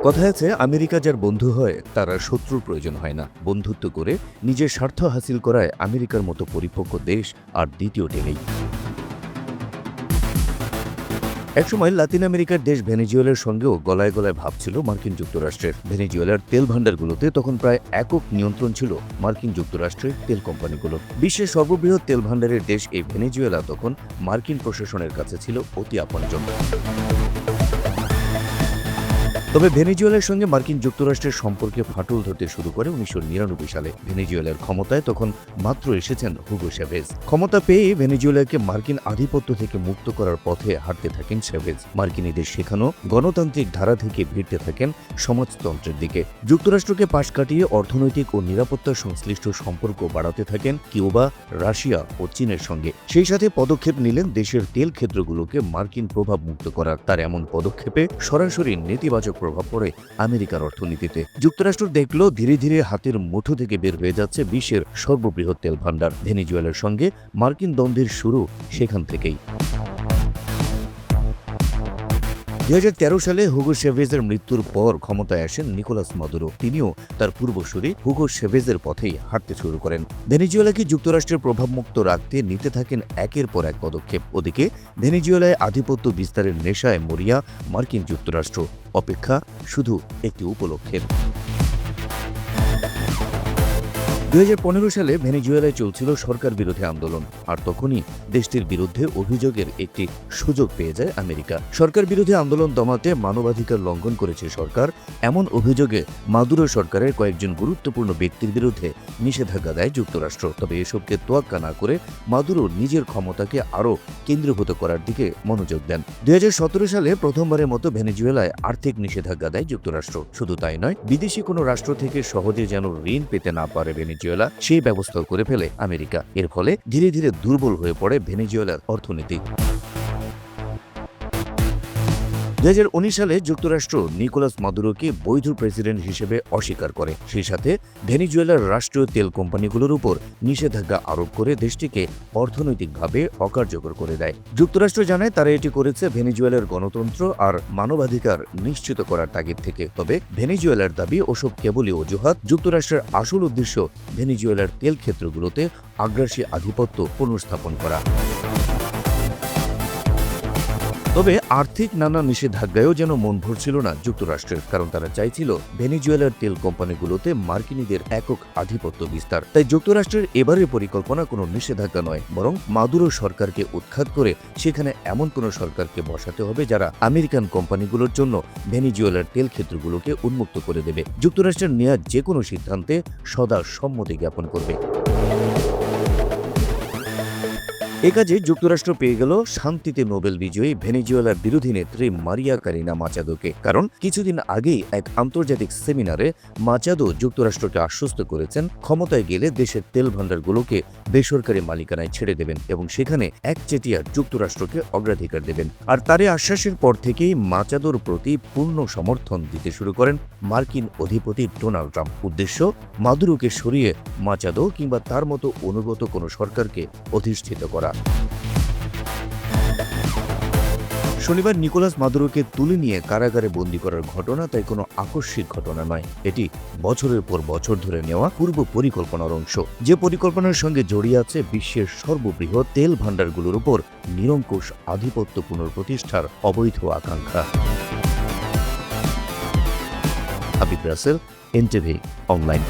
কথায় আছে আমেরিকা যার বন্ধু হয় তার আর শত্রুর প্রয়োজন হয় না। বন্ধুত্ব করে নিজের স্বার্থ হাসিল করায় আমেরিকার মতো পরিপক্ক দেশ আর দ্বিতীয়টি নেই। একসময় লাতিন আমেরিকার দেশ ভেনেজুয়েলার সঙ্গেও গলায় গলায় ভাব ছিল মার্কিন যুক্তরাষ্ট্রের। ভেনেজুয়েলার তেল ভাণ্ডারগুলোতে তখন প্রায় একক নিয়ন্ত্রণ ছিল মার্কিন যুক্তরাষ্ট্রের তেল কোম্পানিগুলোর। বিশ্বের সর্ববৃহৎ তেল ভাণ্ডারের দেশ এই ভেনেজুয়েলা তখন মার্কিন প্রশাসনের কাছে ছিল অতি আপনজন। তবে ভেনেজুয়েলার সঙ্গে মার্কিন যুক্তরাষ্ট্রের সম্পর্কে ফাটল ধরতে শুরু করে ১৯৯৯ সালে। ভেনেজুয়েলার ক্ষমতায় তখন মাত্র এসেছেন হুগো শেভেজ। ক্ষমতা পেয়ে ভেনেজুয়েলাকে মার্কিন আধিপত্য থেকে মুক্ত করার পথে হাঁটতে থাকেন শেভেজ। মার্কিনীদের শেখানো গণতান্ত্রিক ধারা থেকে ভিড়তে থাকেন সমাজতন্ত্রের দিকে। যুক্তরাষ্ট্রকে পাশ কাটিয়ে অর্থনৈতিক ও নিরাপত্তা সংশ্লিষ্ট সম্পর্ক বাড়াতে থাকেন কিউবা, রাশিয়া ও চীনের সঙ্গে। সেই সাথে পদক্ষেপ নিলেন দেশের তেল ক্ষেত্রগুলোকে মার্কিন প্রভাব মুক্ত করার। তার এমন পদক্ষেপে সরাসরি নেতিবাচক প্রভাব পড়ে আমেরিকার অর্থনীতিতে। যুক্তরাষ্ট্র দেখল ধীরে ধীরে হাতের মুঠো থেকে বের হয়ে যাচ্ছে বিশ্বের সর্ববৃহৎ তেল ভাণ্ডার। ভেনেজুয়েলার সঙ্গে মার্কিন দ্বন্দ্বের শুরু সেখান থেকেই। ২০১৩ সালে হুগো শেভেজের মৃত্যুর পর ক্ষমতায় আসেন নিকোলাস মাদুরো। তিনিও তার পূর্বসূরি হুগো শেভেজের পথেই হাঁটতে শুরু করেন। ভেনেজুয়েলাকে যুক্তরাষ্ট্রের প্রভাবমুক্ত রাখতে নিতে থাকেন একের পর এক পদক্ষেপ। ওদিকে ভেনেজুয়েলায় আধিপত্য বিস্তারের নেশায় মরিয়া মার্কিন যুক্তরাষ্ট্র। অপেক্ষা শুধু একটি উপলক্ষের। ২০১৫ সালে ভেনেজুয়েলায় চলছিল সরকার বিরোধী আন্দোলন, আর তখনই দেশটির বিরুদ্ধে অভিযোগের একটি সুযোগ পেয়ে যায় আমেরিকা। সরকার বিরোধী আন্দোলন দমাতে মানবাধিকার লঙ্ঘন করেছে সরকার, এমন অভিযোগে মাদুরো সরকারের কয়েকজন গুরুত্বপূর্ণ ব্যক্তির বিরুদ্ধে নিষেধাজ্ঞা দেয় যুক্তরাষ্ট্র। তবে এসবকে তোয়াক্কা না করে মাদুরো নিজের ক্ষমতাকে আরও কেন্দ্রীভূত করার দিকে মনোযোগ দেন। ২০১৭ সালে প্রথমবারের মতো ভেনেজুয়েলায় আর্থিক নিষেধাজ্ঞা দেয় যুক্তরাষ্ট্র। শুধু তাই নয়, বিদেশি কোনো রাষ্ট্র থেকে সহজে যেন ঋণ পেতে না পারে ভেনেজুয়েলা, সেই ব্যবস্থা করে ফেলে আমেরিকা। এর ফলে ধীরে ধীরে দুর্বল হয়ে পড়ে ভেনেজুয়েলার অর্থনীতি। ২০১৯ সালে যুক্তরাষ্ট্র নিকোলাস মাদুরোকে বৈধ প্রেসিডেন্ট হিসেবে অস্বীকার করে। সেই সাথে ভেনেজুয়েলার রাষ্ট্রীয় তেল কোম্পানিগুলোর উপর নিষেধাজ্ঞা আরোপ করে দেশটিকে অর্থনৈতিকভাবে অকার্যকর করে দেয়। যুক্তরাষ্ট্র জানায় তারা এটি করেছে ভেনেজুয়েলার গণতন্ত্র আর মানবাধিকার নিশ্চিত করার তাগিদ থেকে। তবে ভেনেজুয়েলার দাবি ওসব কেবলই অজুহাত। যুক্তরাষ্ট্রের আসল উদ্দেশ্য ভেনেজুয়েলার তেল ক্ষেত্রগুলোতে আগ্রাসী আধিপত্য পুনর্স্থাপন করা। তবে আর্থিক নানা নিষেধাজ্ঞায়ও যেন মন ভরছিল না যুক্তরাষ্ট্রের, কারণ তারা চাইছিল ভেনেজুয়েলার তেল কোম্পানিগুলোতে মার্কিনীদের একক আধিপত্য বিস্তার। তাই যুক্তরাষ্ট্রের এবারের পরিকল্পনা কোনো নিষেধাজ্ঞা নয়, বরং মাদুরো সরকারকে উৎখাত করে সেখানে এমন কোনো সরকারকে বসাতে হবে যারা আমেরিকান কোম্পানিগুলোর জন্য ভেনেজুয়েলার তেল ক্ষেত্রগুলোকে উন্মুক্ত করে দেবে। যুক্তরাষ্ট্রের নেওয়া যে কোনো সিদ্ধান্তে সদা সম্মতি জ্ঞাপন করবে। এ কাজে যুক্তরাষ্ট্র পেয়ে গেল শান্তিতে নোবেল বিজয়ী ভেনেজুয়েলার বিরোধী নেত্রী মারিয়া কারিনা মাচাদোকে। কারণ কিছুদিন আগেই এক আন্তর্জাতিক সেমিনারে মাচাদো যুক্তরাষ্ট্রকে আশ্বস্ত করেছেন ক্ষমতায় গেলে দেশের তেল ভাণ্ডারগুলোকে বেসরকারি মালিকানায় ছেড়ে দেবেন এবং সেখানে একচেটিয়া যুক্তরাষ্ট্রকে অগ্রাধিকার দেবেন। আর তারই আশ্বাসের পর থেকেই মাচাদোর প্রতি পূর্ণ সমর্থন দিতে শুরু করেন মার্কিন অধিপতি ডোনাল্ড ট্রাম্প। উদ্দেশ্য মাদুরোকে সরিয়ে মাচাদো কিংবা তার মতো অনুগত কোনো সরকারকে অধিষ্ঠিত করা। শনিবার নিকোলাস মাদুরোকে তুলে নিয়ে কারাগারে বন্দী করার ঘটনা তাই কোনো আকস্মিক ঘটনা নয়। এটি বছরের পর বছর ধরে নেওয়া পূর্ব পরিকল্পনার অংশ, যে পরিকল্পনার সঙ্গে জড়িয়ে আছে বিশ্বের সর্ববৃহৎ তেল ভাণ্ডারগুলোর উপর নিরঙ্কুশ আধিপত্য পুনঃপ্রতিষ্ঠার অবৈধ আকাঙ্ক্ষা। Habib Rasel, NTV online.